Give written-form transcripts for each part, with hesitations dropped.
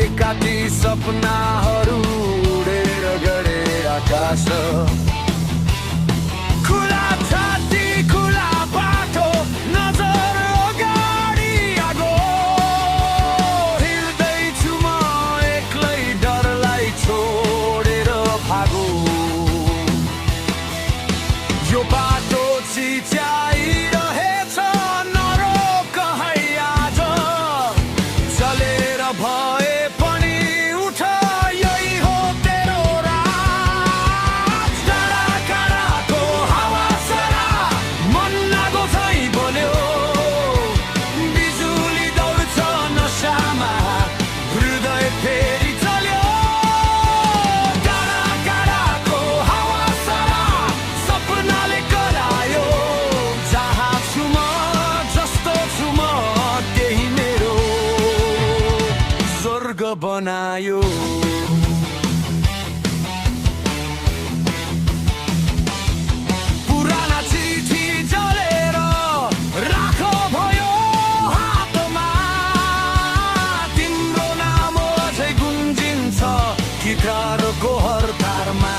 देखेका ती सपनाहरू उडेर गए आकाश। खुला छाती खुला बाटो नजर अगाडि आगो, हिँड्दैछु म एक्लै डरलाई छोडेर भागो। यो बाटो चिच्याइरहेछ नरोक है आज, चलेर भए पनि उठ यही हो तेरो रात। टाढा टाढाको हावा सरा मन लागो झै बोल्यो, बिजुली दौड्छ नसामा हृदय फेरि चल्यो। टाढा टाढाको हावा सरा सपनाले करायो, जहाँ छु म जस्तो छु म त्यही मेरो स्वर्ग बनायो। पुराना चिठी जलेर राख भयो हातमा, तिम्रो नाम अझै गुन्जिन्छ गिटारको हरतारमा।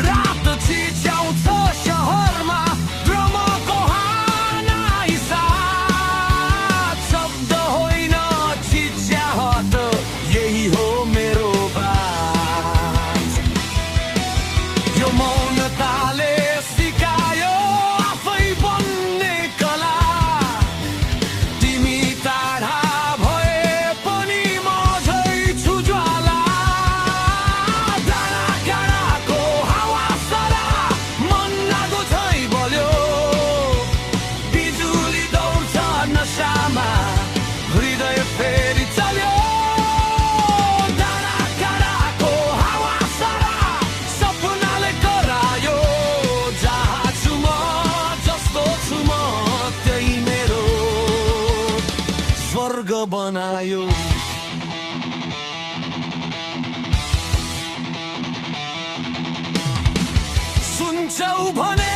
रात चिच्याउँछ सहरमा ड्रमको हानाइ साथ, शब्द होइन चिच्याहट यही हो मेरो बात। यो मौनताले सिकायो आफै बन्ने कला, तिमी टाढा भए पनि म झै छु ज्वाला। टाढा टाढाको हावा सरा मन लागो झै बोल्यो, बिजुली दौड्छ नसामा हृदय फेरि चल्यो। टाढा टाढाको हावा सरा सपनाले करायो, जहाँ छु म जस्तो छु म त्यही मेरो स्वर्ग बनायो। सुन्छौ भने